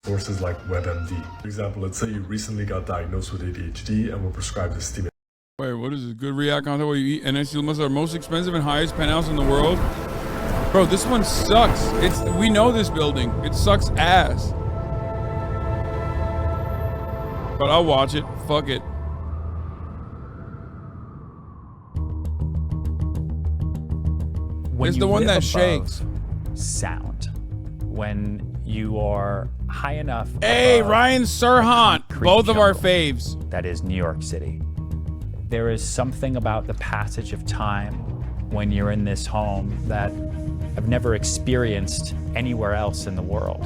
sources like WebMD. For example, let's say you recently got diagnosed with ADHD and were prescribed a stimulant. Wait, what is this? Good React content where you eat NS must our most expensive and highest penthouse in the world? Bro, this one sucks. We know this building. It sucks ass. But I'll watch it. Fuck it. It's the one that shakes. Sound. When you are high enough. Hey, Ryan Serhant. Both of our faves. That is New York City. There is something about the passage of time when you're in this home that I've never experienced anywhere else in the world.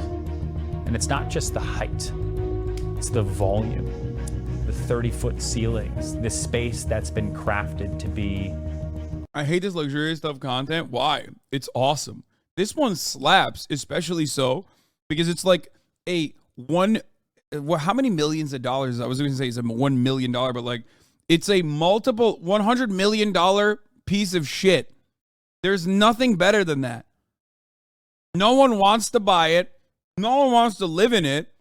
And it's not just the height, it's the volume, the 30-foot ceilings, this space that's been crafted to be. I hate this luxurious stuff content. Why? It's awesome. This one slaps, especially so because it's like how many millions of dollars? I was going to say it's a $1 million, but like it's a multiple $100 million piece of shit. There's nothing better than that. No one wants to buy it. No one wants to live in it.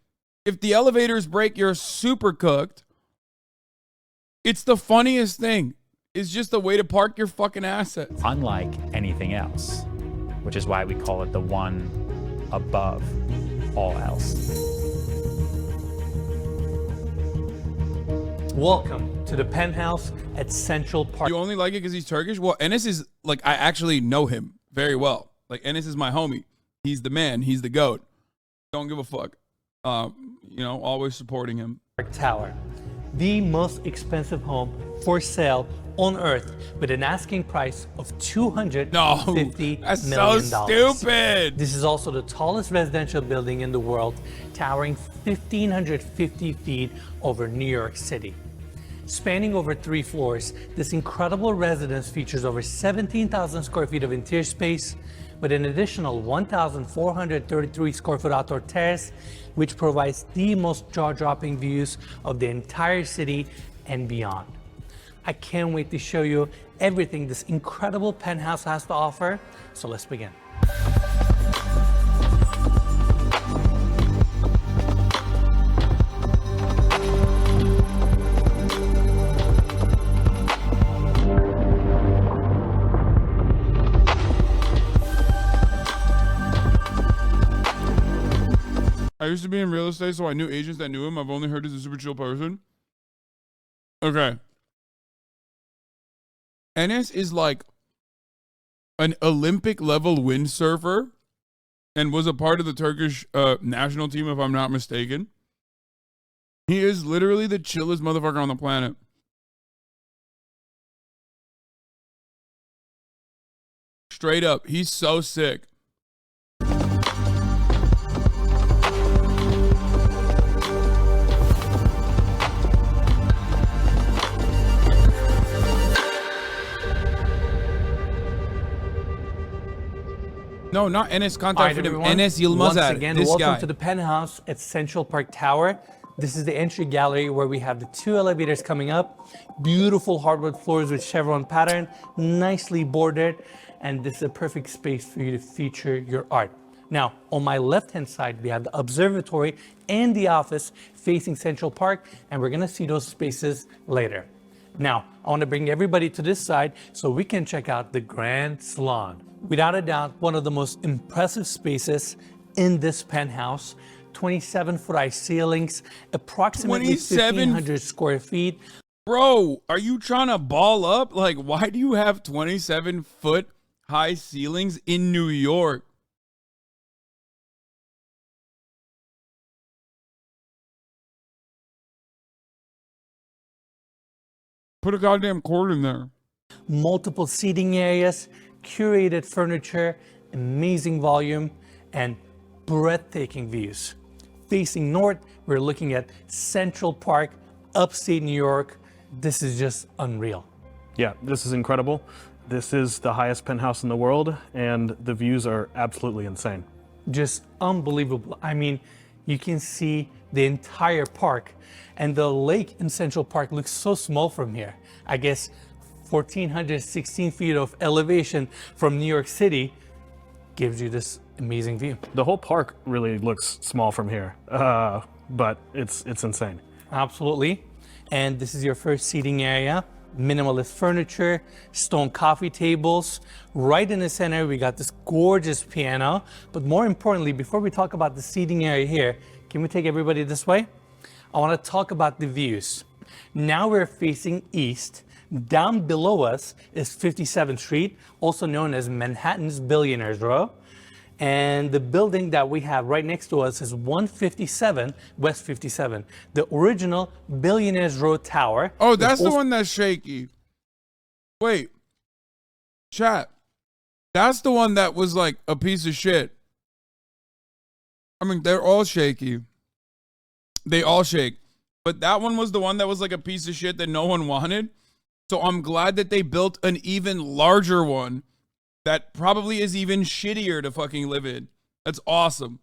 If the elevators break, you're super cooked. It's the funniest thing. It's just a way to park your fucking assets. Unlike anything else, which is why we call it the one above all else. Welcome to the Penthouse at Central Park. You only like it because he's Turkish? Well, Enes is like, I actually know him very well. Like, Enes is my homie. He's the man. He's the GOAT. Don't give a fuck. Always supporting him. Tower, the most expensive home for sale on earth with an asking price of $250 that's million. So stupid. This is also the tallest residential building in the world, towering 1,550 feet over New York City. Spanning over 3 floors, this incredible residence features over 17,000 square feet of interior space with an additional 1,433 square foot outdoor terrace, which provides the most jaw-dropping views of the entire city and beyond. I can't wait to show you everything this incredible penthouse has to offer, so let's begin. I used to be in real estate, so I knew agents that knew him. I've only heard he's a super chill person. Okay. Enes is like an Olympic level windsurfer and was a part of the Turkish national team, if I'm not mistaken. He is literally the chillest motherfucker on the planet. Straight up. He's so sick. No, not Enes. Contact him. Enes Yilmaz. Once again, this welcome guy. to the Penthouse at Central Park Tower. This is the entry gallery where we have the 2 elevators coming up. Beautiful hardwood floors with chevron pattern, nicely bordered, and this is a perfect space for you to feature your art. Now, on my left-hand side, we have the observatory and the office facing Central Park, and we're gonna see those spaces later. Now, I wanna bring everybody to this side so we can check out the Grand Salon. Without a doubt, one of the most impressive spaces in this penthouse. 27-foot high ceilings, approximately 1,500 square feet. Bro, are you trying to ball up? Like, why do you have 27-foot high ceilings in New York? Put a goddamn cord in there. Multiple seating areas, curated furniture, amazing volume, and breathtaking views. Facing north, we're looking at Central Park, upstate New York. This is just unreal. Yeah, this is incredible. This is the highest penthouse in the world, and the views are absolutely insane. Just unbelievable. I mean, you can see the entire park, and the lake in Central Park looks so small from here. I guess 1,416 feet of elevation from New York City gives you this amazing view. The whole park really looks small from here, but it's insane. Absolutely. And this is your first seating area. Minimalist furniture, stone coffee tables. Right in the center, we got this gorgeous piano. But more importantly, before we talk about the seating area here, can we take everybody this way? I want to talk about the views. Now we're facing east. Down below us is 57th Street, also known as Manhattan's Billionaires Row. And the building that we have right next to us is 157 West 57, the original Billionaires Row Tower. Oh, that's the one that's shaky. Wait, chat. That's the one that was like a piece of shit. I mean, they're all shaky. They all shake. But that one was the one that was like a piece of shit that no one wanted. So I'm glad that they built an even larger one that probably is even shittier to fucking live in. That's awesome.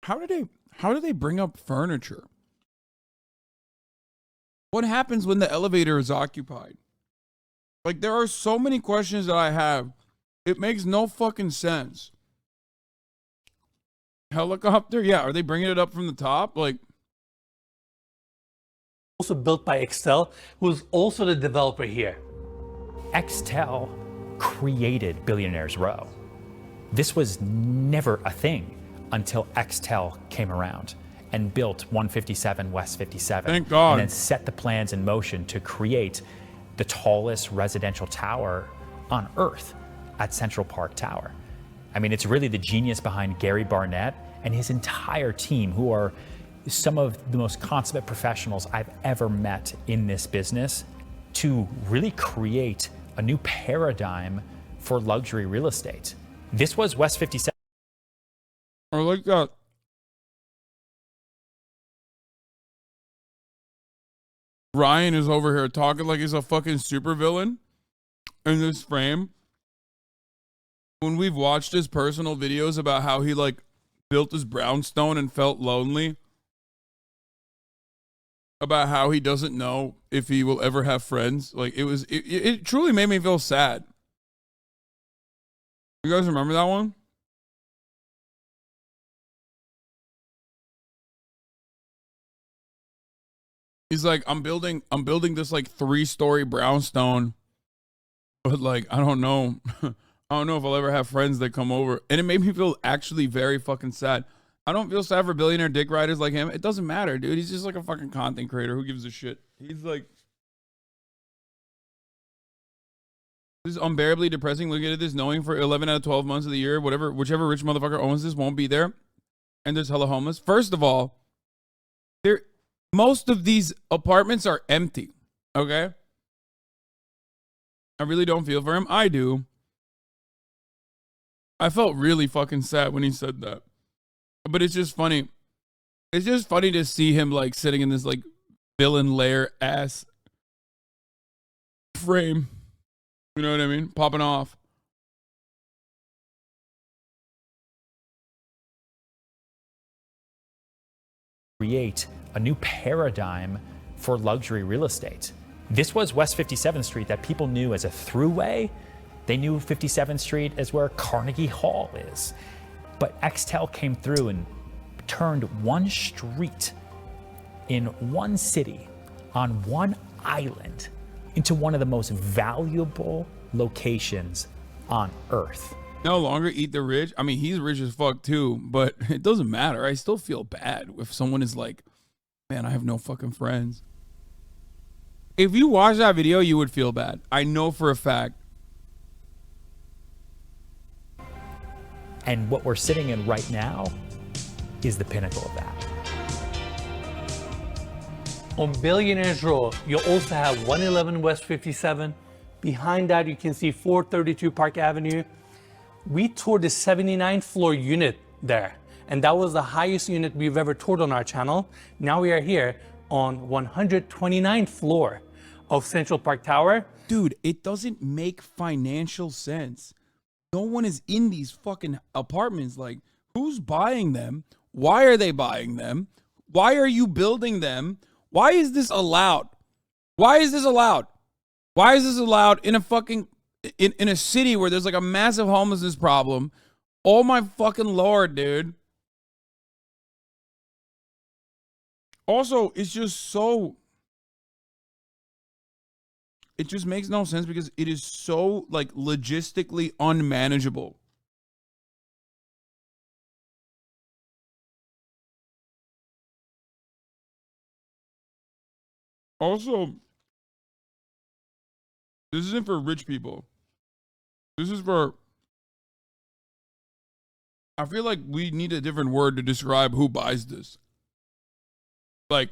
How do they bring up furniture? What happens when the elevator is occupied? Like, there are so many questions that I have. It makes no fucking sense. Helicopter? Yeah, are they bringing it up from the top? Like, Also built by Excel, who's also the developer here. Extel created Billionaires Row. This was never a thing until Extel came around and built 157 West 57. Thank God. And then set the plans in motion to create the tallest residential tower on Earth at Central Park Tower. I mean, it's really the genius behind Gary Barnett and his entire team, who are some of the most consummate professionals I've ever met in this business, to really create a new paradigm for luxury real estate. This was West 57. I like that. Ryan is over here talking like he's a fucking supervillain in this frame. When we've watched his personal videos about how he like built his brownstone and felt lonely, about how he doesn't know if he will ever have friends, like it truly made me feel sad. You guys remember that one? He's like, I'm building this like 3-story brownstone, but like I don't know I don't know if I'll ever have friends that come over. And it made me feel actually very fucking sad. I don't feel sad for billionaire dick riders like him. It doesn't matter, dude. He's just like a fucking content creator. Who gives a shit? He's like, this is unbearably depressing. Look at this, knowing for 11 out of 12 months of the year, whichever rich motherfucker owns this won't be there. And there's hella homeless. First of all, most of these apartments are empty. Okay? I really don't feel for him. I do. I felt really fucking sad when he said that. But it's just funny. It's just funny to see him like sitting in this like villain lair ass frame. You know what I mean? Popping off. Create a new paradigm for luxury real estate. This was West 57th Street that people knew as a throughway. They knew 57th Street as where Carnegie Hall is. But Extel came through and turned one street in one city on one island into one of the most valuable locations on Earth. No longer eat the rich. I mean, he's rich as fuck too, but it doesn't matter. I still feel bad if someone is like, man, I have no fucking friends. If you watch that video, you would feel bad. I know for a fact. And what we're sitting in right now is the pinnacle of that. On Billionaires Row, you'll also have 111 West 57. Behind that, you can see 432 Park Avenue. We toured the 79th floor unit there, and that was the highest unit we've ever toured on our channel. Now we are here on 129th floor of Central Park Tower. Dude, it doesn't make financial sense. No one is in these fucking apartments. Like, who's buying them? Why are they buying them? Why are you building them? Why is this allowed? Why is this allowed? Why is this allowed in a fucking in a city where there's like a massive homelessness problem? Oh my fucking Lord, dude. Also, it's just so, it just makes no sense because it is so like logistically unmanageable. Also, this isn't for rich people. This is for, I feel like we need a different word to describe who buys this. Like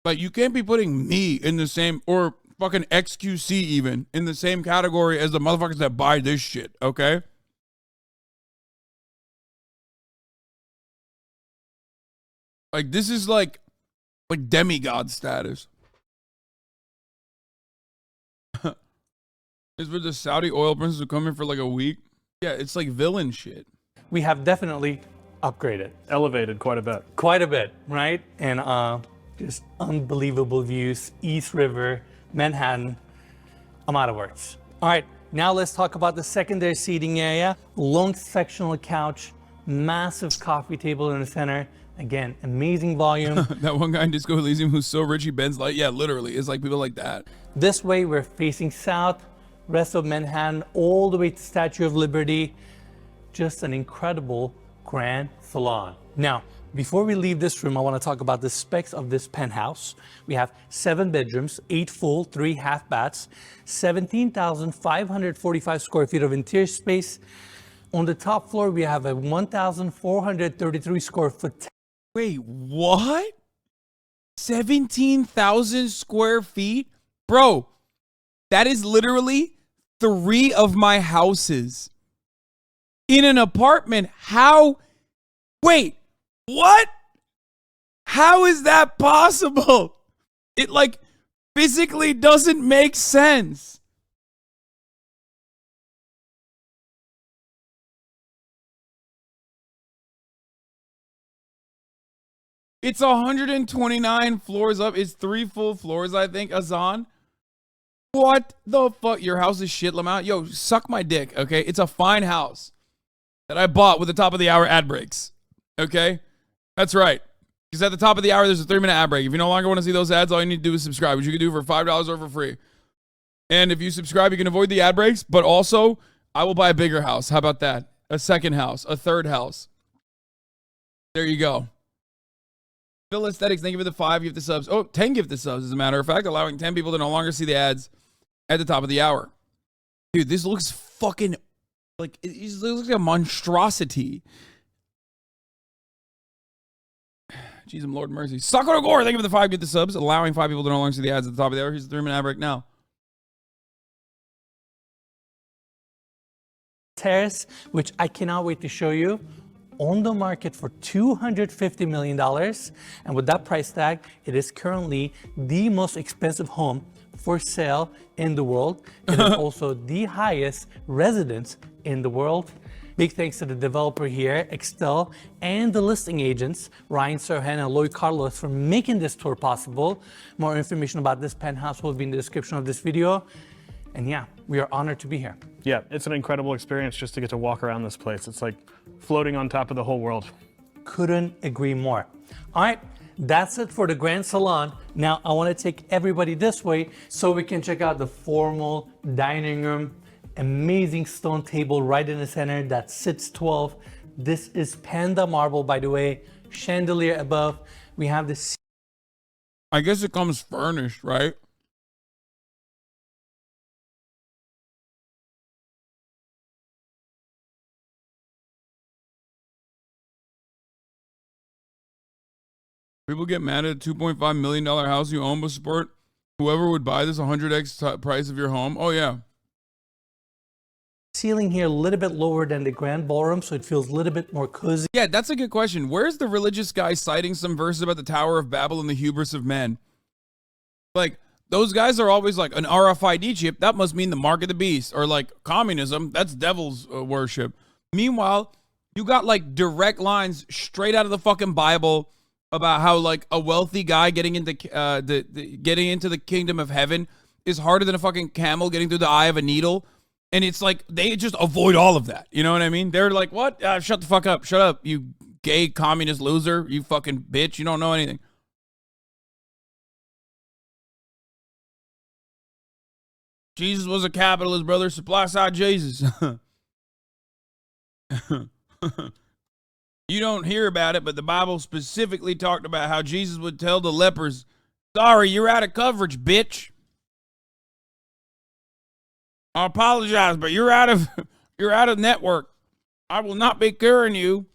you can't be putting me in the same, or fucking XQC even, in the same category as the motherfuckers that buy this shit, okay? Like, this is like demigod status. Is for the Saudi oil princes who come in for like a week? Yeah, it's like villain shit. We have definitely upgraded. Elevated quite a bit. Quite a bit, right? And just unbelievable views, East River, Manhattan. I'm out of words. All right, now let's talk about the secondary seating area. Long sectional couch, massive coffee table in the center. Again, amazing volume. That one guy in Disco Elysium who's so rich he bends like, yeah, literally. It's like people like that. This way, we're facing south, rest of Manhattan, all the way to Statue of Liberty. Just an incredible grand salon. Now, before we leave this room, I want to talk about the specs of this penthouse. We have 7 bedrooms, 8 full, 3 half baths, 17,545 square feet of interior space. On the top floor, we have a 1,433 square foot. Wait, what? 17,000 square feet? Bro, that is literally 3 of my houses. In an apartment, how? Wait, what? How is that possible? It like physically doesn't make sense. It's 129 floors up. It's 3 full floors, I think, Hasan. What the fuck? Your house is shit, Lamont. Yo, suck my dick, okay? It's a fine house that I bought with the top of the hour ad breaks, okay? That's right. Because at the top of the hour, there's a 3-minute ad break. If you no longer want to see those ads, all you need to do is subscribe, which you can do for $5 or for free. And if you subscribe, you can avoid the ad breaks, but also, I will buy a bigger house. How about that? A second house, a third house. There you go. Phil Aesthetics, thank you for the 5 gift the subs. Oh, 10 gift the subs, as a matter of fact, allowing 10 people to no longer see the ads at the top of the hour. Dude, this looks fucking like, it looks like a monstrosity. Jeez, Lord mercy. Sakura Gore, thank you for the 5 gift the subs, allowing 5 people to no longer see the ads at the top of the hour. Here's the 3-minute ad break now. Terrace, which I cannot wait to show you. On the market for $250 million. And with that price tag, it is currently the most expensive home for sale in the world. It is also the highest residence in the world. Big thanks to the developer here, Excel, and the listing agents, Ryan Serhant and Lloyd Carlos, for making this tour possible. More information about this penthouse will be in the description of this video. And yeah, we are honored to be here. Yeah, it's an incredible experience just to get to walk around this place. It's like floating on top of the whole world. Couldn't agree more. All right, that's it for the Grand Salon. Now I want to take everybody this way so we can check out the formal dining room. Amazing stone table right in the center that sits 12. This is Panda marble, by the way. Chandelier above. We have this. I guess it comes furnished, right? People get mad at a $2.5 million house you own but support whoever would buy this 100x price of your home. Oh, yeah. Ceiling here a little bit lower than the grand ballroom, so it feels a little bit more cozy. Yeah, that's a good question. Where's the religious guy citing some verses about the Tower of Babel and the hubris of men? Like, those guys are always like, an RFID chip, that must mean the mark of the beast. Or like, communism, that's devil's worship. Meanwhile, you got like direct lines straight out of the fucking Bible about how like a wealthy guy getting into the kingdom of heaven is harder than a fucking camel getting through the eye of a needle. And it's like, they just avoid all of that. You know what I mean? They're like, what? Shut the fuck up. Shut up, you gay communist loser. You fucking bitch. You don't know anything. Jesus was a capitalist, brother. Supply side Jesus. You don't hear about it, but the Bible specifically talked about how Jesus would tell the lepers, sorry, you're out of coverage, bitch. I apologize, but you're out of network. I will not be curing you.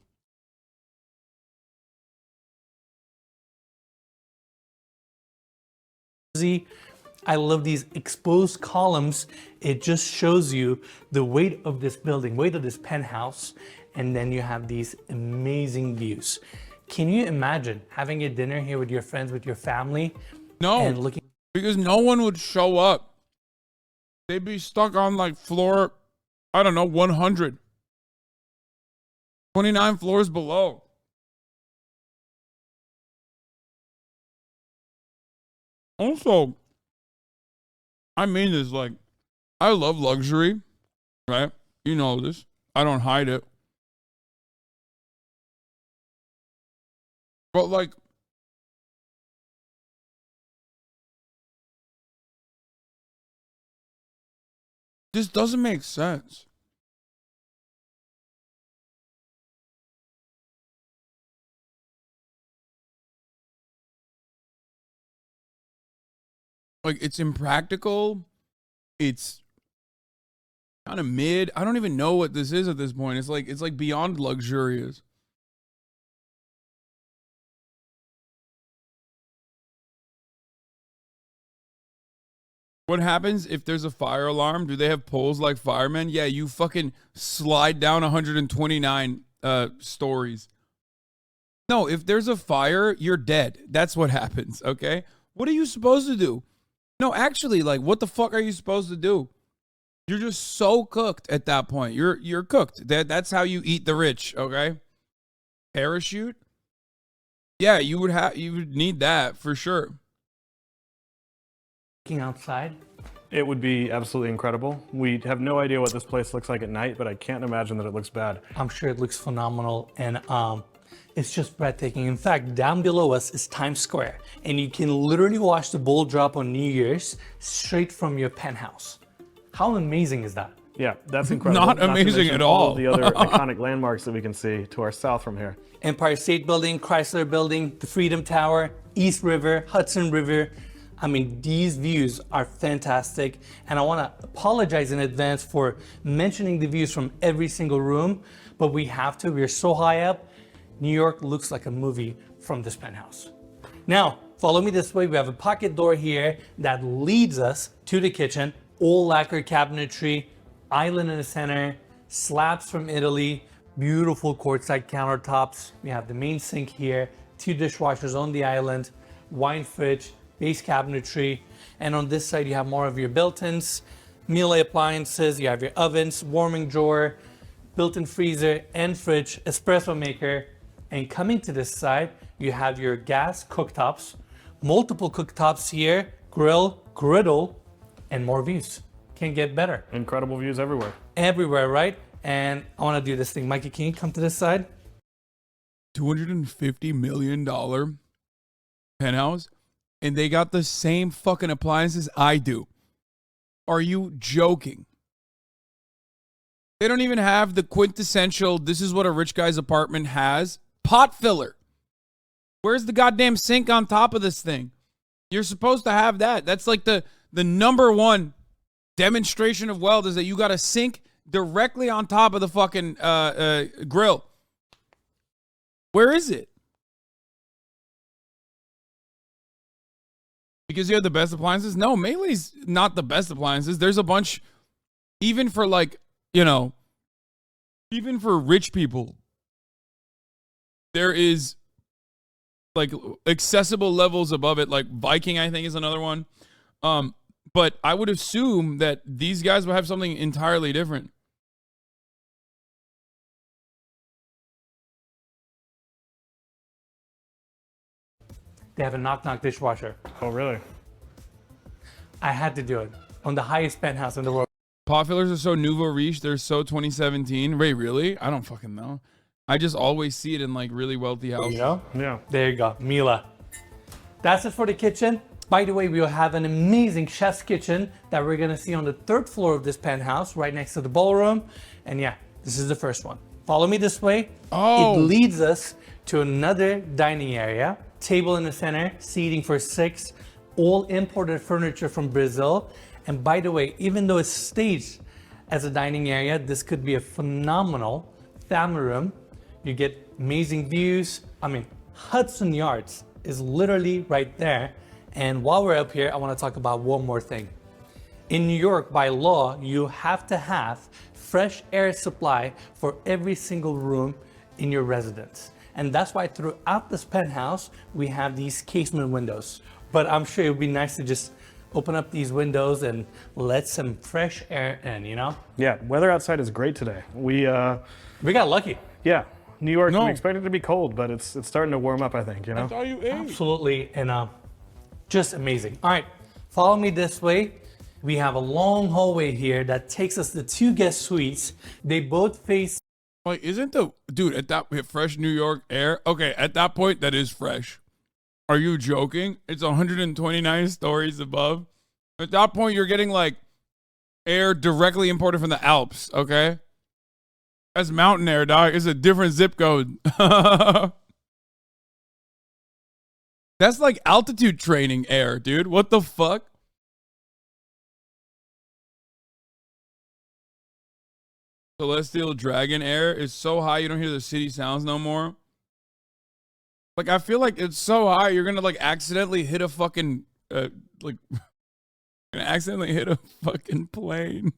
I love these exposed columns. It just shows you the weight of this building, weight of this penthouse, and then you have these amazing views. Can you imagine having a dinner here with your friends, with your family? No, and looking because no one would show up. They'd be stuck on like floor, I don't know, 100. 29 floors below. Also, I mean this, like, I love luxury, right? You know this. I don't hide it. But like, this doesn't make sense. Like, it's impractical. It's kind of mid. I don't even know what this is at this point. It's like beyond luxurious. What happens if there's a fire alarm? Do they have poles like firemen? Yeah, you fucking slide down 129 stories. No, if there's a fire, you're dead. That's what happens, okay? What are you supposed to do? No, actually, like, what the fuck are you supposed to do? You're just so cooked at that point. You're cooked. That's how you eat the rich, okay? Parachute? Yeah, you would need that for sure. outside. It would be absolutely incredible. We have no idea what this place looks like at night, but I can't imagine that it looks bad. I'm sure it looks phenomenal, and it's just breathtaking. In fact, down below us is Times Square, and you can literally watch the ball drop on New Year's straight from your penthouse. How amazing is that? Yeah, that's incredible. Not to amazing mention at all all. of the other iconic landmarks that we can see to our south from here. Empire State Building, Chrysler Building, the Freedom Tower, East River, Hudson River. I mean, these views are fantastic, and I want to apologize in advance for mentioning the views from every single room, but we have to. We're so high up. New York looks like a movie from this penthouse. Now, follow me this way. We have a pocket door here that leads us to the kitchen. All lacquer cabinetry, island in the center, slabs from Italy, beautiful quartzite countertops. We have the main sink here, 2 dishwashers on the island, wine fridge, base cabinetry, and on this side you have more of your built-ins, meal appliances, you have your ovens, warming drawer, built-in freezer and fridge, espresso maker, and coming to this side you have your gas cooktops, multiple cooktops here, grill, griddle, and more views. Can't get better. Incredible views everywhere. Everywhere, right? And I want to do this thing. Mikey, can you come to this side? $250 million penthouse, and they got the same fucking appliances I do. Are you joking? They don't even have the quintessential, this is what a rich guy's apartment has, pot filler. Where's the goddamn sink on top of this thing? You're supposed to have that. That's like the number one demonstration of wealth, is that you got a sink directly on top of the fucking grill. Where is it? Because you have the best appliances? No, Melee's not the best appliances. There's a bunch, even for like, you know, even for rich people, there is like accessible levels above it. Like Viking, I think, is another one. But I would assume that these guys will have something entirely different. They have a knock-knock dishwasher. Oh, really? I had to do it on the highest penthouse in the world. Pot fillers are so nouveau riche. They're so 2017. Wait, really? I don't fucking know. I just always see it in like really wealthy houses. You know? Yeah. There you go, Mila. That's it for the kitchen. By the way, we'll have an amazing chef's kitchen that we're gonna see on the 3rd floor of this penthouse, right next to the ballroom. And yeah, this is the first one. Follow me this way. Oh. It leads us to another dining area. Table in the center, seating for 6, all imported furniture from Brazil. And by the way, even though it's staged as a dining area, this could be a phenomenal family room. You get amazing views. I mean, Hudson Yards is literally right there. And while we're up here, I want to talk about one more thing. In New York, by law, you have to have fresh air supply for every single room in your residence. And that's why throughout this penthouse, we have these casement windows. But I'm sure it would be nice to just open up these windows and let some fresh air in, you know? Yeah, weather outside is great today. We got lucky. yeah, New York, No. we expected it to be cold, but it's starting to warm up, I think, you know? Oh, you ate. Absolutely, and just amazing. All right, follow me this way. We have a long hallway here that takes us to 2 guest suites. They both face Like, isn't the dude at that fresh New York air? Okay, at that point, that is fresh. Are you joking? It's 129 stories above. At that point, you're getting like air directly imported from the Alps. Okay, that's mountain air, dog. It's a different zip code. That's like altitude training air, dude. What the fuck? Celestial Dragon air is so high you don't hear the city sounds no more. Like, I feel like it's so high you're gonna like accidentally hit a fucking like gonna accidentally hit a fucking plane.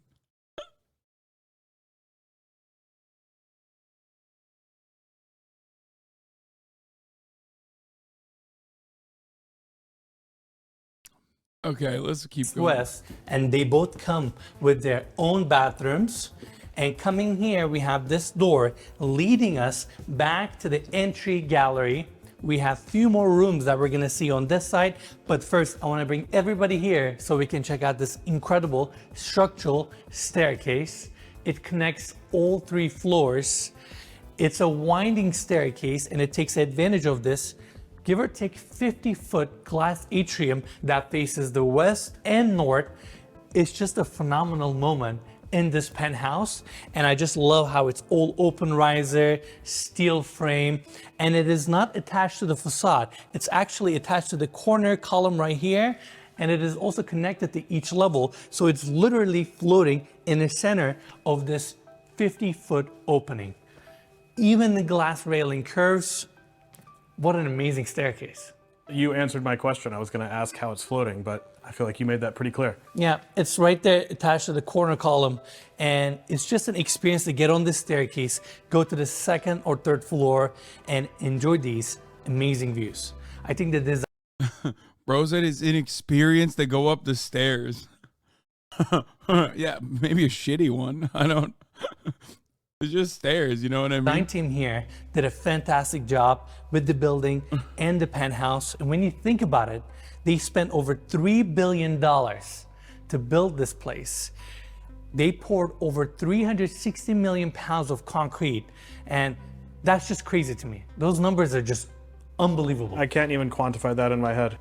Okay, let's keep going. west, and they both come with their own bathrooms. And coming here, we have this door leading us back to the entry gallery. We have a few more rooms that we're gonna see on this side, but first I wanna bring everybody here so we can check out this incredible structural staircase. It connects all 3 floors. It's a winding staircase and it takes advantage of this, give or take 50-foot glass atrium that faces the west and north. It's just a phenomenal moment in this penthouse, and I just love how it's all open riser, steel frame, and it is not attached to the facade. It's actually attached to the corner column right here, and it is also connected to each level, so it's literally floating in the center of this 50-foot opening. Even the glass railing curves. What an amazing staircase. You answered my question. I was going to ask how it's floating, but I feel like you made that pretty clear. Yeah, it's right there attached to the corner column, and it's just an experience to get on this staircase, go to the 2nd or 3rd floor, and enjoy these amazing views. I think the design Bro said it's inexperienced to go up the stairs. Yeah, maybe a shitty one. I don't. It's just stairs, you know what I mean? team here did a fantastic job with the building and the penthouse. And when you think about it, they spent over $3 billion to build this place. They poured over 360 million pounds of concrete, and that's just crazy to me. Those numbers are just unbelievable. I can't even quantify that in my head.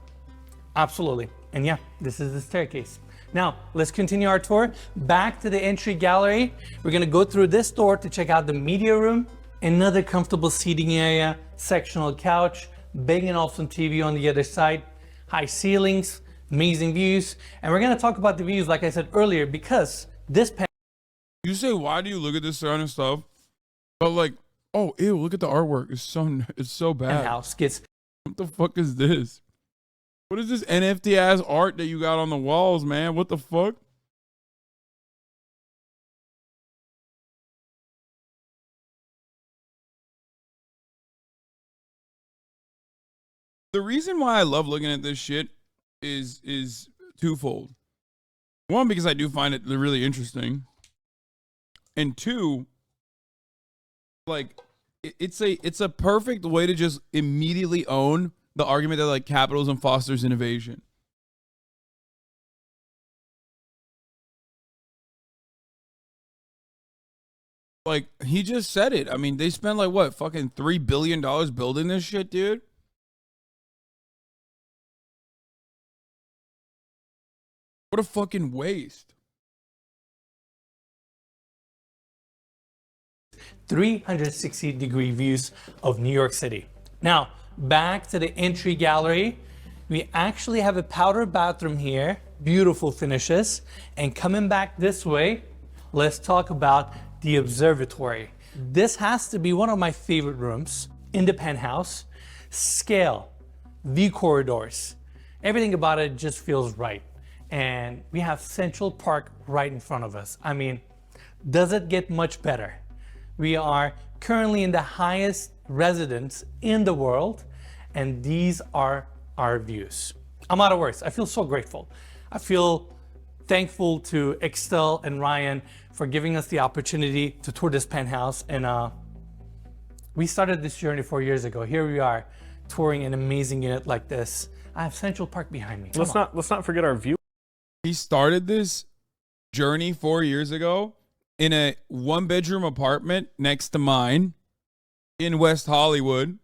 Absolutely. And yeah, this is the staircase. Now, let's continue our tour back to the entry gallery. We're gonna go through this door to check out the media room, another comfortable seating area, sectional couch, Bang & Olufsen TV on the other side, high ceilings, amazing views. And we're gonna talk about the views, like I said earlier, because this You say, why do you look at this surrounding stuff? But like, oh, ew, look at the artwork. It's so bad. penthouse gets What the fuck is this? What is this NFT ass art that you got on the walls, man? What the fuck? The reason why I love looking at this shit is twofold. One, because I do find it really interesting. And two, like it's a perfect way to just immediately own the argument that like capitalism fosters innovation. Like, he just said it. I mean, they spent like what, fucking $3 billion building this shit, dude? What a fucking waste. 360-degree views of New York City. Now, back to the entry gallery. We actually have a powder bathroom here, beautiful finishes. And coming back this way, let's talk about the observatory. This has to be one of my favorite rooms in the penthouse. Scale, view corridors, everything about it just feels right. And we have Central Park right in front of us. I mean, does it get much better? We are currently in the highest residence in the world, and these are our views. I'm out of words. I feel so grateful. I feel thankful to Excel and Ryan for giving us the opportunity to tour this penthouse. And we started this journey 4 years ago. Here we are touring an amazing unit like this. I have Central Park behind me. Let's not forget our view. He started this journey 4 years ago in a 1-bedroom apartment next to mine in West Hollywood,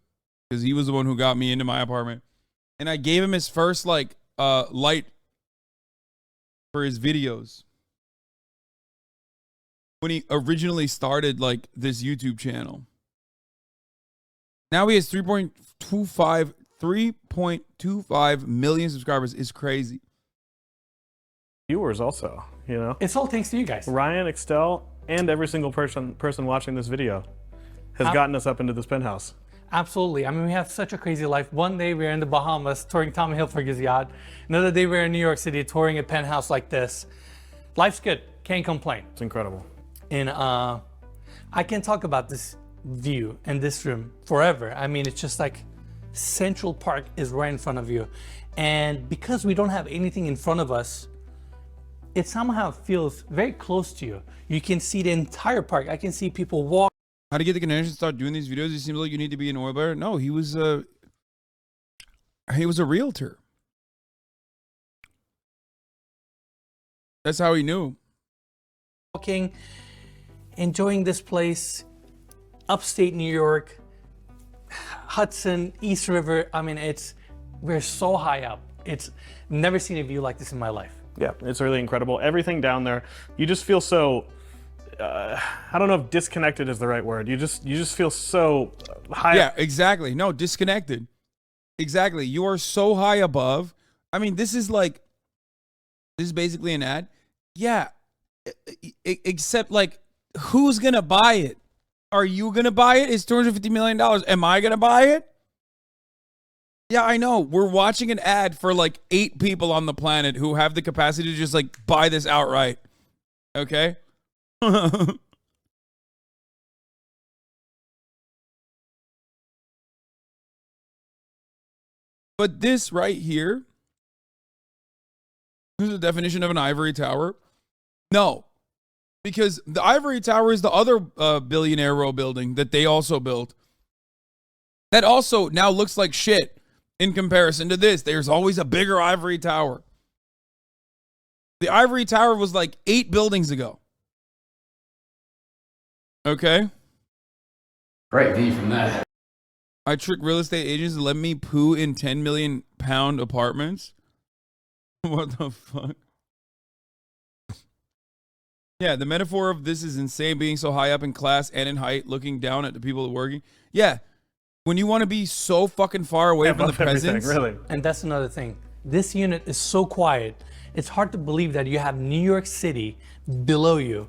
because he was the one who got me into my apartment. And I gave him his first like light for his videos when he originally started like this YouTube channel. Now he has 3.25 million subscribers. Is crazy. Viewers also, you know. It's all thanks to you guys. Ryan, Excel, and every single person watching this video has gotten us up into this penthouse. Absolutely. I mean, we have such a crazy life. One day we're in the Bahamas touring Tommy Hilfiger's yacht. Another day we're in New York City touring a penthouse like this. Life's good. Can't complain. It's incredible. And I can talk about this view and this room forever. I mean, it's just like Central Park is right in front of you. And because we don't have anything in front of us, it somehow feels very close to you. You can see the entire park. I can see people walk. How to get the connection to start doing these videos? It seems like you need to be an oil buyer. No, he was a realtor. That's how he knew. Walking, enjoying this place, upstate New York, Hudson, East River. I mean, we're so high up. Never seen a view like this in my life. Yeah, it's really incredible. Everything down there, you just feel so, I don't know if disconnected is the right word. You just feel so high. Yeah, exactly. No, disconnected. Exactly. You are so high above. I mean, this is basically an ad. Yeah. Except like, who's going to buy it? Are you going to buy it? It's $250 million. Am I going to buy it? Yeah, I know. We're watching an ad for like 8 people on the planet who have the capacity to just like buy this outright. Okay? But this right here, this is the definition of an ivory tower. No, because the ivory tower is the other billionaire row building that they also built. That also now looks like shit in comparison to this. There's always a bigger ivory tower. The ivory tower was like 8 buildings ago. Okay? Great view from there. I trick real estate agents to let me poo in 10 million pound apartments. What the fuck? Yeah, the metaphor of this is insane, being so high up in class and in height, looking down at the people working. Yeah, when you want to be so fucking far away from the peasants. Really. And that's another thing. This unit is so quiet. It's hard to believe that you have New York City below you.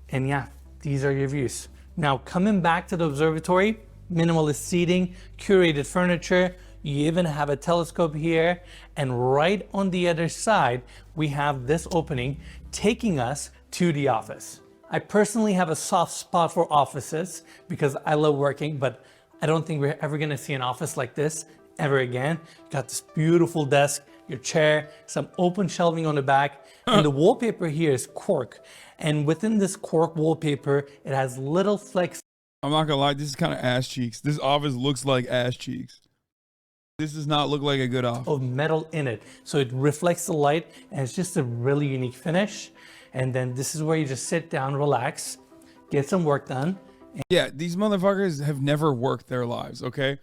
And yeah, these are your views. Now, coming back to the observatory, minimalist seating, curated furniture. You even have a telescope here. And right on the other side, we have this opening taking us to the office. I personally have a soft spot for offices because I love working, but I don't think we're ever gonna see an office like this ever again. You got this beautiful desk, your chair, some open shelving on the back, and the wallpaper here is cork. And within this cork wallpaper, it has little flecks. I'm not gonna lie, this is kind of ass cheeks. This office looks like ass cheeks. This does not look like a good office. Of metal in it. So it reflects the light, and it's just a really unique finish. And then this is where you just sit down, relax. get some work done. Yeah, these motherfuckers have never worked their lives, okay?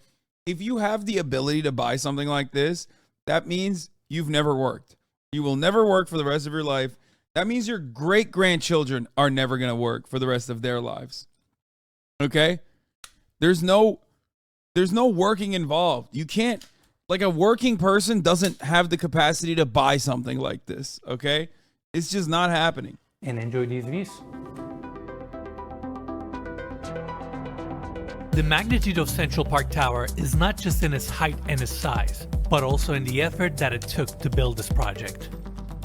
If you have the ability to buy something like this, that means you've never worked. You will never work for the rest of your life. That means your great-grandchildren are never going to work for the rest of their lives. Okay? There's no working involved. You can't, like, a working person doesn't have the capacity to buy something like this, okay? It's just not happening. And enjoy these views. The magnitude of Central Park Tower is not just in its height and its size, but also in the effort that it took to build this project.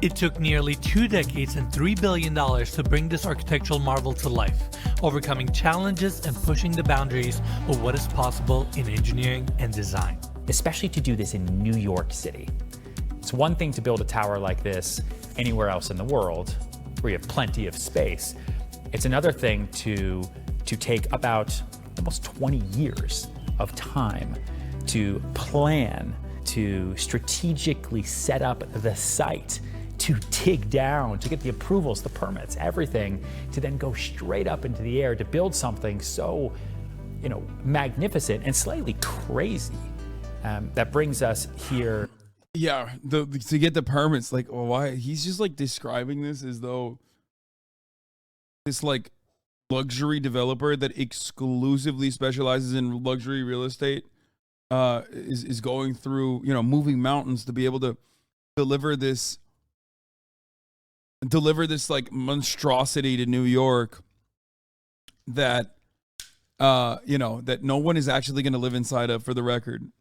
It took nearly 2 decades and $3 billion to bring this architectural marvel to life, overcoming challenges and pushing the boundaries of what is possible in engineering and design. Especially to do this in New York City. It's one thing to build a tower like this anywhere else in the world, where you have plenty of space. It's another thing to take about almost 20 years of time to plan, to strategically set up the site, to dig down, to get the approvals, the permits, everything, to then go straight up into the air to build something so, magnificent and slightly crazy. That brings us here. Yeah, to get the permits, like, why? He's just like describing this as though this like luxury developer that exclusively specializes in luxury real estate is going through, moving mountains to be able to deliver this like monstrosity to New York that that no one is actually going to live inside of, for the record.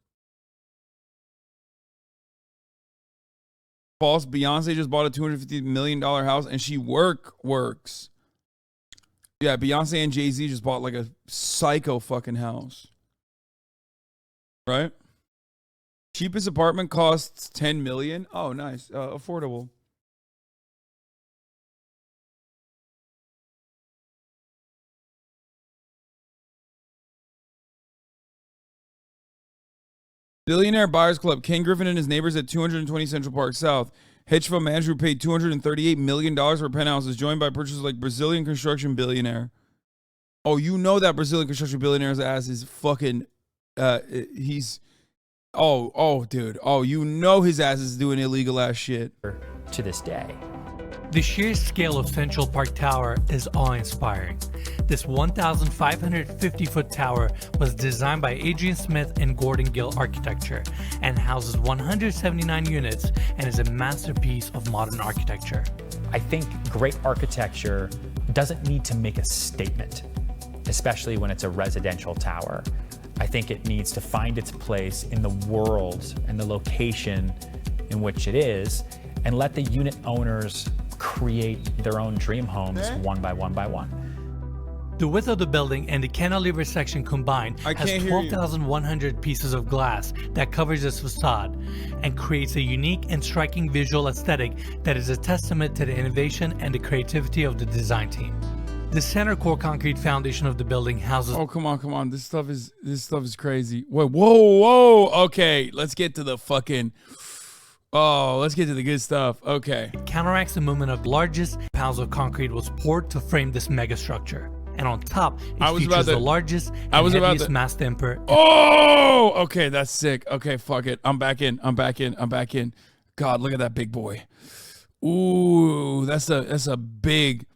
False. Beyonce just bought a $250 million house and she works. Yeah, Beyonce and Jay-Z just bought like a psycho fucking house. Right? Cheapest apartment costs $10 million. Oh, nice. Affordable. Billionaire Buyers Club. Ken Griffin and his neighbors at 220 Central Park South. Hedge fund manager who paid $238 million for penthouses, joined by purchasers like Brazilian construction billionaire. Oh, you know that Brazilian construction billionaire's ass is fucking, he's, dude. Oh, you know his ass is doing illegal ass shit. To this day. The sheer scale of Central Park Tower is awe-inspiring. This 1,550-foot tower was designed by Adrian Smith and Gordon Gill Architecture and houses 179 units and is a masterpiece of modern architecture. I think great architecture doesn't need to make a statement, especially when it's a residential tower. I think it needs to find its place in the world and the location in which it is, and let the unit owners create their own dream homes one by one by one. The width of the building and the cantilever section combined has 12,100 pieces of glass that covers its facade and creates a unique and striking visual aesthetic that is a testament to the innovation and the creativity of the design team. The center core concrete foundation of the building houses— Oh, come on. This stuff is crazy. Whoa. Okay, let's get to the fucking— let's get to the good stuff. Okay. It counteracts the movement of the largest pounds of concrete was poured to frame this mega structure. And on top, it features the largest and heaviest mass damper. Oh, okay, that's sick. Okay, fuck it. I'm back in. God, look at that big boy. Ooh, that's a big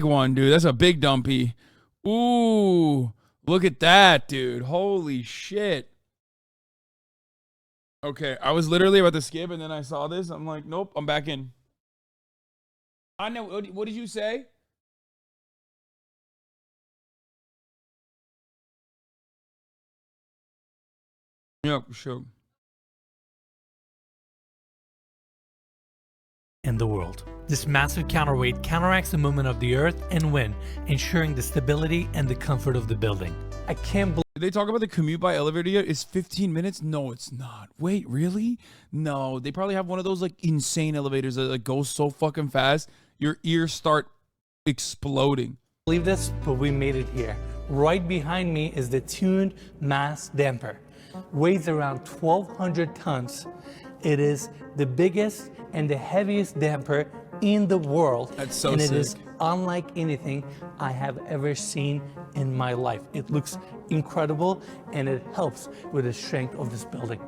one, dude. That's a big dumpy. Ooh, look at that, dude. Holy shit. Okay, I was literally about to skip and then I saw this. I'm like, nope, I'm back in. I know. What did you say? Yeah, sure. In the world. This massive counterweight counteracts the movement of the earth and wind, ensuring the stability and the comfort of the building. I can't believe— Did they talk about the commute by elevator yet? It's 15 minutes? No, it's not. Wait, really? No, they probably have one of those like insane elevators that like goes so fucking fast, your ears start exploding. Believe this, but we made it here. Right behind me is the tuned mass damper. Weighs around 1,200 tons. It is the biggest and the heaviest damper in the world. That's so and sick. It is unlike anything I have ever seen in my life. It looks incredible and it helps with the strength of this building.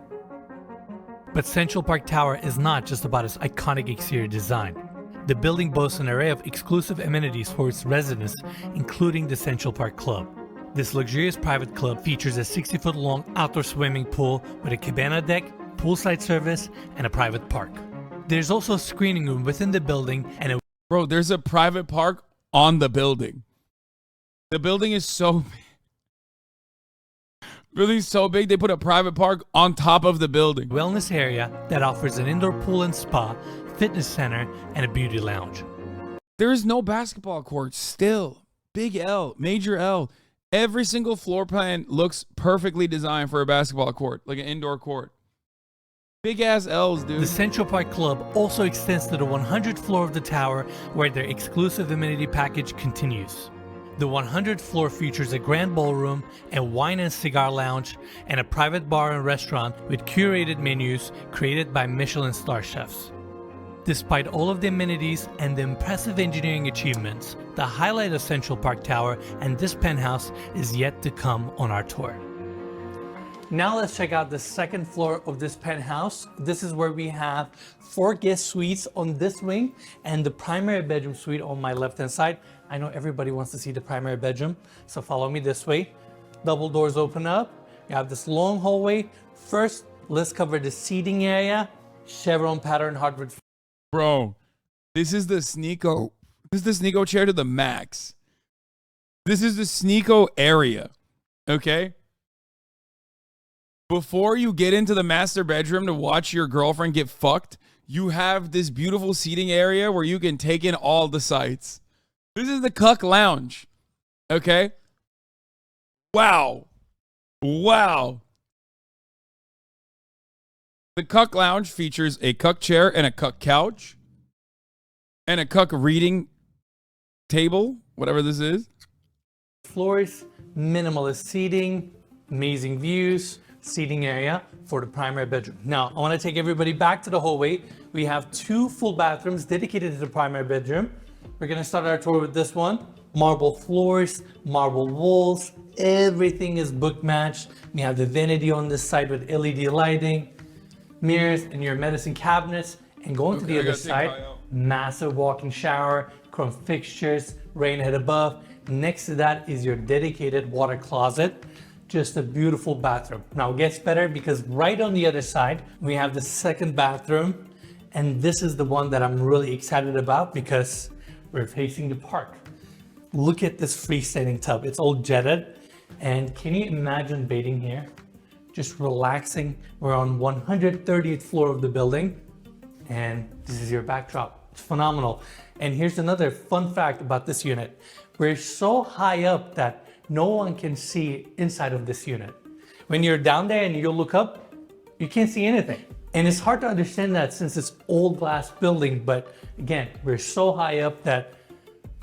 But Central Park Tower is not just about its iconic exterior design. The building boasts an array of exclusive amenities for its residents, including the Central Park Club. This luxurious private club features a 60-foot-long outdoor swimming pool with a cabana deck, poolside service, and a private park. There's also a screening room within the building and a... Bro, there's a private park on the building. The building is so big. Building's so big, they put a private park on top of the building. wellness area that offers an indoor pool and spa, fitness center, and a beauty lounge. There is no basketball court still. Big L, major L. Every single floor plan looks perfectly designed for a basketball court, like an indoor court. Big ass L's, dude. The Central Park Club also extends to the 100th floor of the tower, where their exclusive amenity package continues. The 100th floor features a grand ballroom, a wine and cigar lounge, and a private bar and restaurant with curated menus created by Michelin star chefs. Despite all of the amenities and the impressive engineering achievements, the highlight of Central Park Tower and this penthouse is yet to come on our tour. Now let's check out the second floor of this penthouse. This is where we have 4 guest suites on this wing and the primary bedroom suite on my left-hand side. I know everybody wants to see the primary bedroom, so follow me this way. Double doors open up. You have this long hallway. First, let's cover the seating area. Chevron pattern hardwood. Bro, this is the Sneeko. This is the Sneeko chair to the max. This is the Sneeko area, okay? Before you get into the master bedroom to watch your girlfriend get fucked, you have this beautiful seating area where you can take in all the sights. This is the Cuck Lounge, okay? Wow. Wow. The Cuck Lounge features a Cuck chair and a Cuck couch and a Cuck reading table, whatever this is. Floors, minimalist seating, amazing views, seating area for the primary bedroom. Now, I want to take everybody back to the hallway. We have 2 full bathrooms dedicated to the primary bedroom. We're going to start our tour with this one. Marble floors, marble walls, everything is book matched. We have the vanity on this side with LED lighting, mirrors, and your medicine cabinets. And going to the other side, massive walk-in shower, chrome fixtures, rain head above. Next to that is your dedicated water closet. Just a beautiful bathroom. Now it gets better because right on the other side, we have the second bathroom. And this is the one that I'm really excited about because we're facing the park. Look at this freestanding tub. It's all jetted. And can you imagine bathing here? Just relaxing. We're on 130th floor of the building. And this is your backdrop. It's phenomenal. And here's another fun fact about this unit. We're so high up that no one can see inside of this unit. When you're down there and you look up, you can't see anything. And it's hard to understand that since it's old glass building, but again, we're so high up that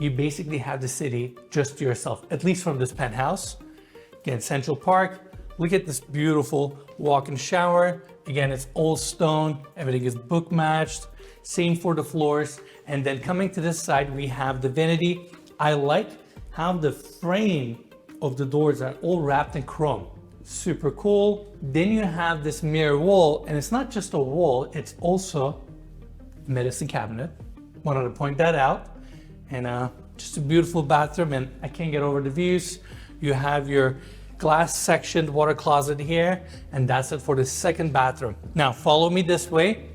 you basically have the city just to yourself, at least from this penthouse. Again, Central Park, look at this beautiful walk-in shower. Again, it's all stone, everything is book matched, same for the floors. And then coming to this side, we have the vanity. I like how the frame of the doors are all wrapped in chrome. Super cool. Then you have this mirror wall, and it's not just a wall, it's also a medicine cabinet. Wanted to point that out. And just a beautiful bathroom, and I can't get over the views. You have your glass sectioned water closet here, and that's it for the second bathroom. Now follow me this way.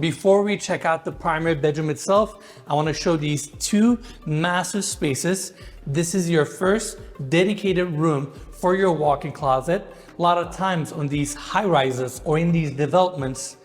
Before we check out the primary bedroom itself, I want to show these 2 massive spaces. This is your first dedicated room for your walk-in closet. A lot of times on these high rises or in these developments,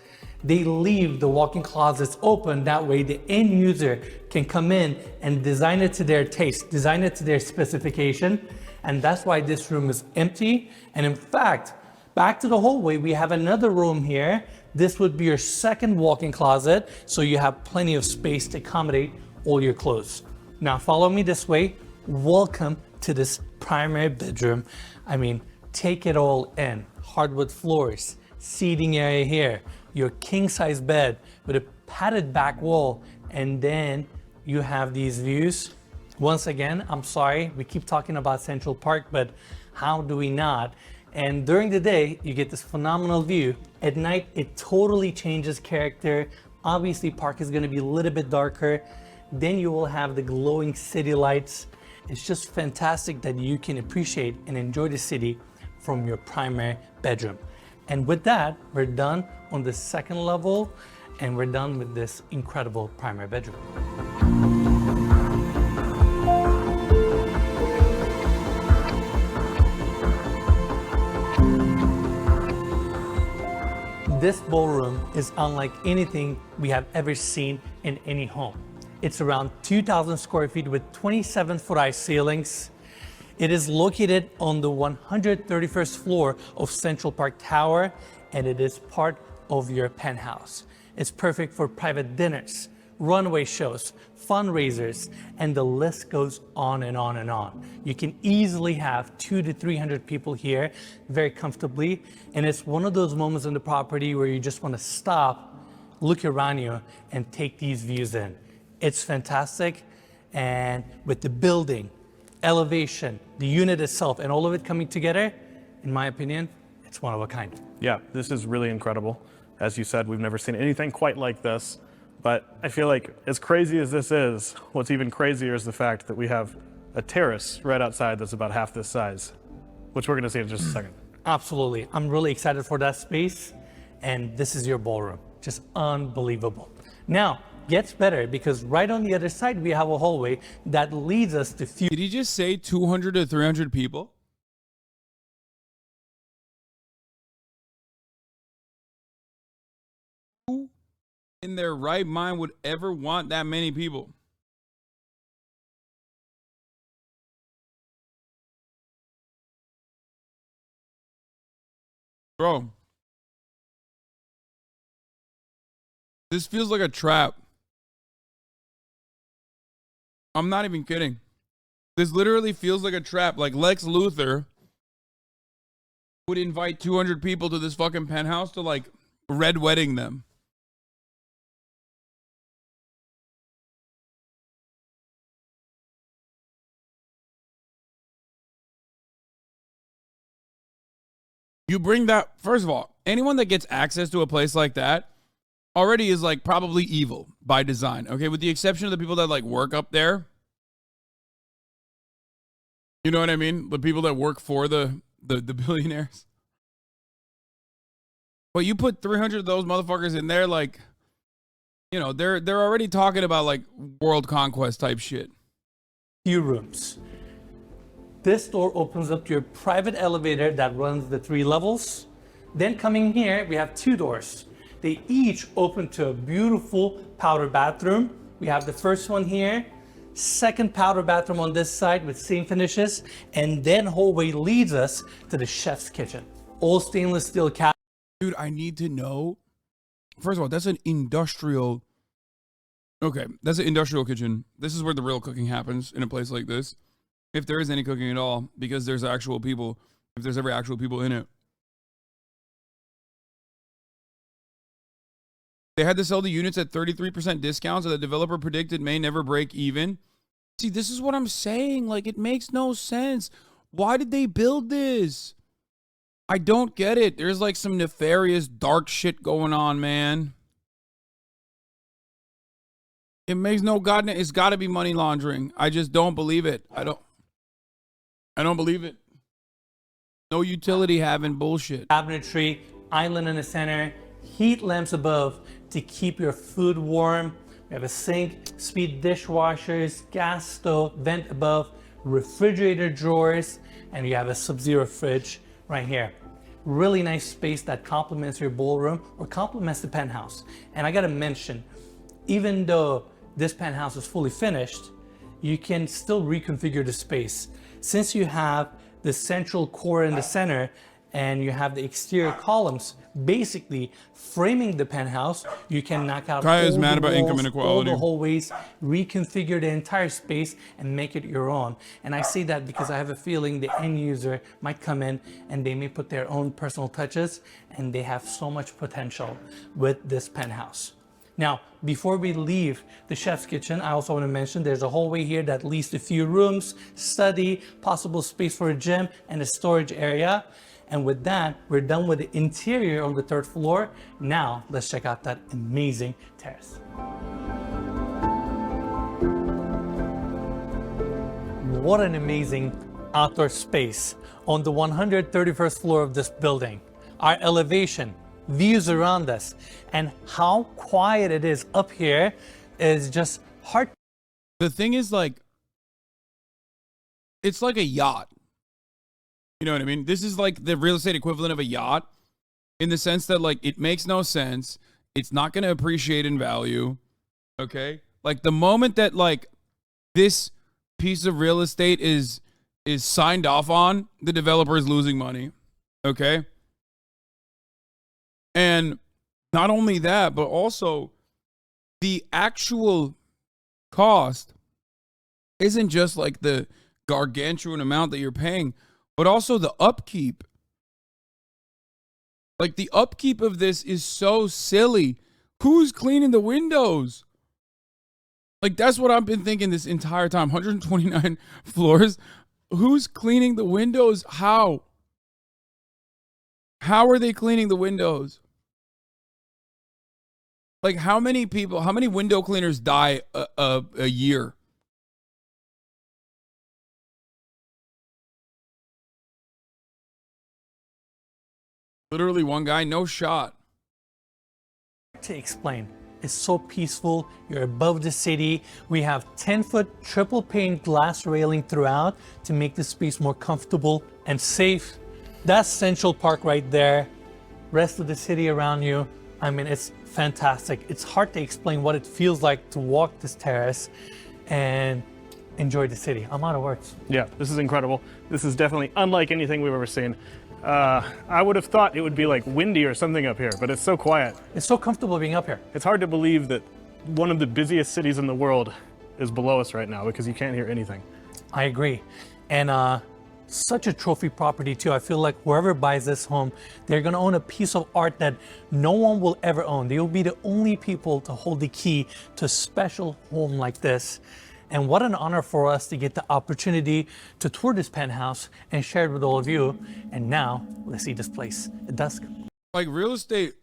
they leave the walk-in closets open. That way the end user can come in and design it to their taste, design it to their specification. And that's why this room is empty. And in fact, back to the hallway, we have another room here. This would be your second walk-in closet. So you have plenty of space to accommodate all your clothes. Now follow me this way. Welcome to this primary bedroom. I mean, take it all in. Hardwood floors, seating area here, your king-size bed with a padded back wall, and then you have these views. Once again, I'm sorry, we keep talking about Central Park, but how do we not? And during the day, you get this phenomenal view. At night, it totally changes character. Obviously, park is gonna be a little bit darker. Then you will have the glowing city lights. It's just fantastic that you can appreciate and enjoy the city from your primary bedroom. And with that, we're done on the second level, and we're done with this incredible primary bedroom. This ballroom is unlike anything we have ever seen in any home. It's around 2,000 square feet with 27-foot high ceilings. It is located on the 131st floor of Central Park Tower, and it is part of your penthouse. It's perfect for private dinners, runway shows, fundraisers, and the list goes on and on and on. You can easily have 200 to 300 people here very comfortably, and it's one of those moments in the property where you just want to stop, look around you, and take these views in. It's fantastic, and with the building, elevation, the unit itself, and all of it coming together, in my opinion, it's one of a kind. Yeah, this is really incredible. As you said, we've never seen anything quite like this. But I feel like as crazy as this is, what's even crazier is the fact that we have a terrace right outside that's about half this size, which we're going to see in just a second. Absolutely. I'm really excited for that space. And this is your ballroom. Just unbelievable. Now, gets better because right on the other side, we have a hallway that leads us to Did he just say 200 to 300 people? Who in their right mind would ever want that many people? Bro, this feels like a trap. I'm not even kidding. This literally feels like a trap. Like Lex Luthor would invite 200 people to this fucking penthouse to like red wedding them. You bring that, first of all, anyone that gets access to a place like that already is like probably evil by design. Okay, with the exception of the people that like work up there. You know what I mean? The people that work for the billionaires. But you put 300 of those motherfuckers in there, like, you know, they're already talking about like world conquest type shit. few rooms. This door opens up to your private elevator that runs the 3 levels. Then coming here, we have 2 doors. They each open to a beautiful powder bathroom. We have the first one here, second powder bathroom on this side with same finishes, and then hallway leads us to the chef's kitchen. All stainless steel cabinets. Dude, I need to know. First of all, that's an industrial. Okay, that's an industrial kitchen. This is where the real cooking happens in a place like this. If there is any cooking at all, because there's actual people, if there's ever actual people in it. They had to sell the units at 33% discounts, so the developer predicted may never break even. See, this is what I'm saying. Like, it makes no sense. Why did they build this? I don't get it. There's like some nefarious dark shit going on, man. It makes no goddamn. It's got to be money laundering. I just don't believe it. I don't believe it. No utility having bullshit. Cabinetry, island in the center, heat lamps above to keep your food warm. We have a sink, speed dishwashers, gas stove, vent above, refrigerator drawers, and you have a Sub-Zero fridge right here. Really nice space that complements your ballroom or complements the penthouse. And I gotta mention, even though this penthouse is fully finished, you can still reconfigure the space. Since you have the central core in the center and you have the exterior columns basically framing the penthouse, you can knock out Kaya all is mad the about walls, income inequality. all the hallways, reconfigure the entire space and make it your own. And I say that because I have a feeling the end user might come in and they may put their own personal touches, and they have so much potential with this penthouse. Now, before we leave the chef's kitchen, I also want to mention there's a hallway here that leads to a few rooms, study, possible space for a gym, and a storage area. And with that, we're done with the interior on the 3rd floor. Now, let's check out that amazing terrace. What an amazing outdoor space on the 131st floor of this building. Our elevation, views around us, and how quiet it is up here is just heart. The thing is, like, it's like a yacht. You know what I mean? This is like the real estate equivalent of a yacht in the sense that, like, it makes no sense. It's not going to appreciate in value. Okay? Like, the moment that, like, this piece of real estate is signed off on, the developer is losing money. Okay? And not only that, but also the actual cost isn't just like the gargantuan amount that you're paying, but also the upkeep. Like, the upkeep of this is so silly. Who's cleaning the windows? Like, that's what I've been thinking this entire time. 129 floors. Who's cleaning the windows? How? How are they cleaning the windows? Like, how many people, how many window cleaners die a year? Literally one guy, no shot. To explain. It's so peaceful. You're above the city. We have 10-foot triple pane glass railing throughout to make the space more comfortable and safe. That's Central Park right there. Rest of the city around you. I mean, it's fantastic. It's hard to explain what it feels like to walk this terrace and enjoy the city. I'm out of words. Yeah, this is incredible. This is definitely unlike anything we've ever seen. I would have thought it would be like windy or something up here, but it's so quiet. It's so comfortable being up here. It's hard to believe that one of the busiest cities in the world is below us right now because you can't hear anything. I agree. And such a trophy property too. I feel like whoever buys this home, they're gonna own a piece of art that no one will ever own. They will be the only people to hold the key to a special home like this. And what an honor for us to get the opportunity to tour this penthouse and share it with all of you. And now let's see this place at dusk. Like, real estate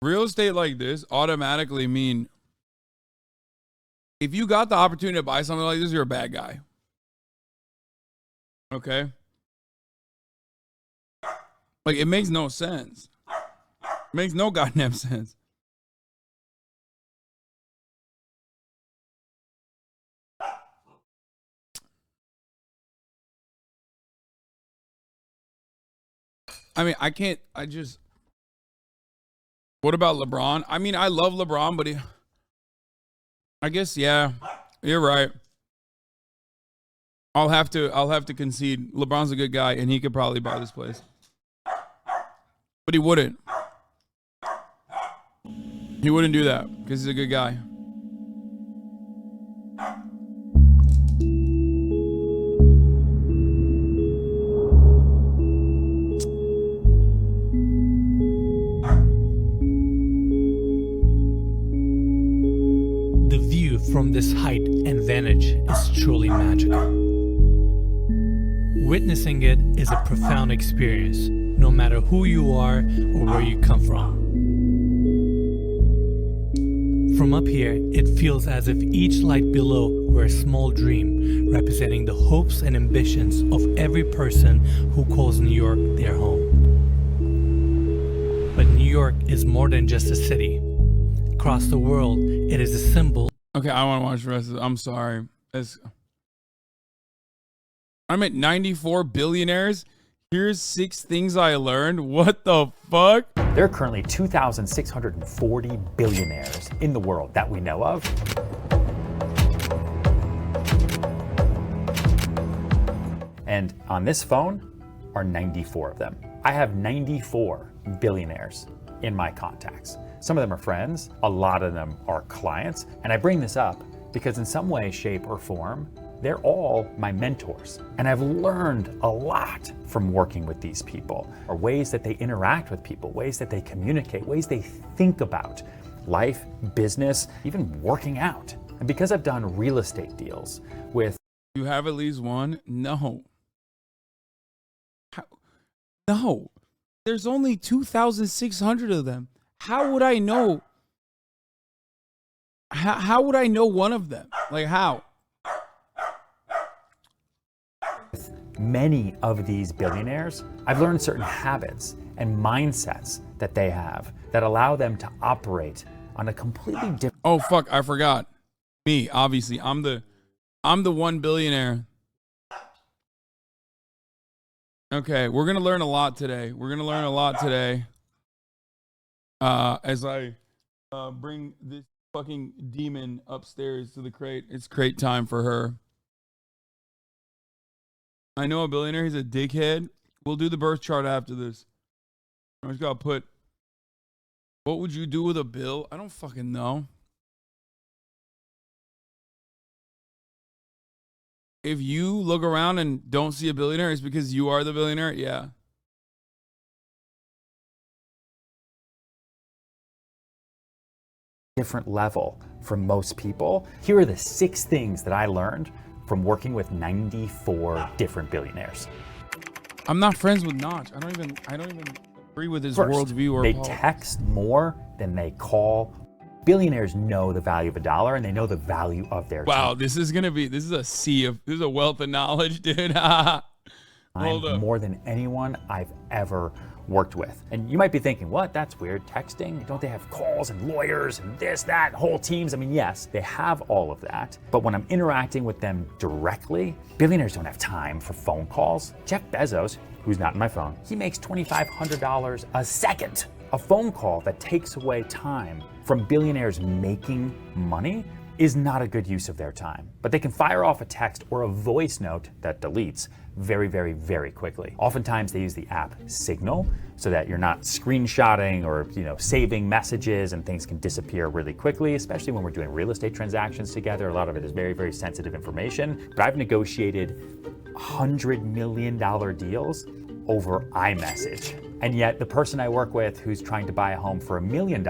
like this automatically mean if you got the opportunity to buy something like this, you're a bad guy. Okay? Like, it makes no sense. It makes no goddamn sense. I mean, what about LeBron? I mean, I love LeBron, but I guess, yeah, you're right. I'll have to concede. LeBron's a good guy, and he could probably buy this place. But he wouldn't. He wouldn't do that because he's a good guy. The view from this height and vantage is truly magical. Witnessing it is a profound experience, no matter who you are or where you come from. From up here, it feels as if each light below were a small dream, representing the hopes and ambitions of every person who calls New York their home. But New York is more than just a city. Across the world, it is a symbol. Okay, I want to watch the rest of it. I'm sorry. I'm at 94 billionaires. Here's 6 things I learned. What the fuck? There are currently 2,640 billionaires in the world that we know of. And on this phone are 94 of them. I have 94 billionaires in my contacts. Some of them are friends, a lot of them are clients. And I bring this up because in some way, shape, or form, they're all my mentors. And I've learned a lot from working with these people, or ways that they interact with people, ways that they communicate, ways they think about life, business, even working out. And because I've done real estate deals with... You have at least one? No. How? No. There's only 2,600 of them. How would I know? How would I know one of them? Like, how? With many of these billionaires, I've learned certain habits and mindsets that they have that allow them to operate on a completely different... Oh, fuck, I forgot. Me, obviously. I'm the one billionaire. Okay, we're going to learn a lot today. We're going to learn a lot today. As I bring this fucking demon upstairs to the crate. It's crate time for her. I know a billionaire. He's a dickhead. We'll do the birth chart after this. I just gotta put, what would you do with a bill? I don't fucking know. If you look around and don't see a billionaire, it's because you are the billionaire. Yeah. Different level from most people. Here are the 6 things that I learned from working with 94 different billionaires. I'm not friends with Notch. I don't even agree with his First, worldview or they politics. text more than they call. Billionaires know the value of a dollar and they know the value of their Wow, time. this is a wealth of knowledge, dude. Hold up. More than anyone I've ever worked with. And you might be thinking, what? That's weird. Texting? Don't they have calls and lawyers and this, that, whole teams? I mean, yes, they have all of that. But when I'm interacting with them directly, billionaires don't have time for phone calls. Jeff Bezos, who's not in my phone, he makes $2,500 a second. A phone call that takes away time from billionaires making money is not a good use of their time. But they can fire off a text or a voice note that deletes very, very, very quickly. Oftentimes they use the app Signal so that you're not screenshotting or saving messages and things can disappear really quickly, especially when we're doing real estate transactions together. A lot of it is very, very sensitive information. But I've negotiated $100 million deals over iMessage. And yet the person I work with who's trying to buy a home for $1 million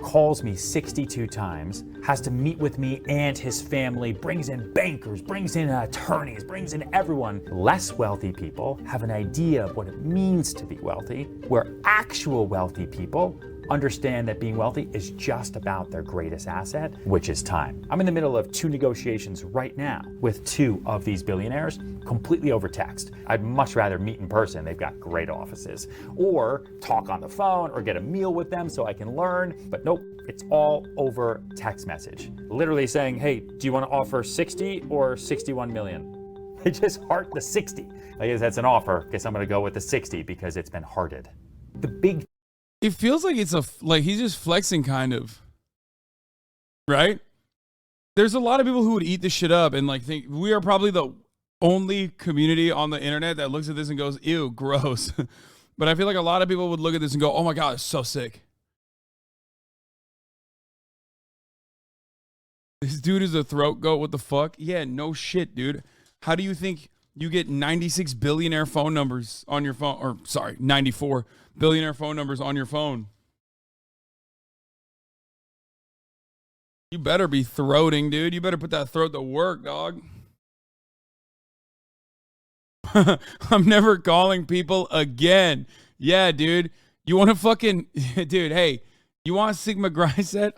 calls me 62 times, has to meet with me and his family, brings in bankers, brings in attorneys, brings in everyone. Less wealthy people have an idea of what it means to be wealthy, where actual wealthy people understand that being wealthy is just about their greatest asset, which is time. I'm in the middle of 2 negotiations right now with 2 of these billionaires, completely over text. I'd much rather meet in person. They've got great offices. Or talk on the phone or get a meal with them so I can learn. But nope, it's all over text message. Literally saying, hey, do you want to offer 60 or 61 million? They just heart the 60. I guess that's an offer. Guess I'm going to go with the 60 because it's been hearted. The big It feels like he's just flexing, kind of. Right? There's a lot of people who would eat this shit up and think we are probably the only community on the internet that looks at this and goes, ew, gross. But I feel like a lot of people would look at this and go, oh my God, it's so sick. This dude is a throat goat. What the fuck? Yeah, no shit, dude. How do you think you get 96 billionaire phone numbers on your phone? Or sorry, 94 billionaire phone numbers on your phone. You better be throating, dude. You better put that throat to work, dog. I'm never calling people again. Yeah, dude. You want to fucking... Dude, hey, you want Sigma grind set?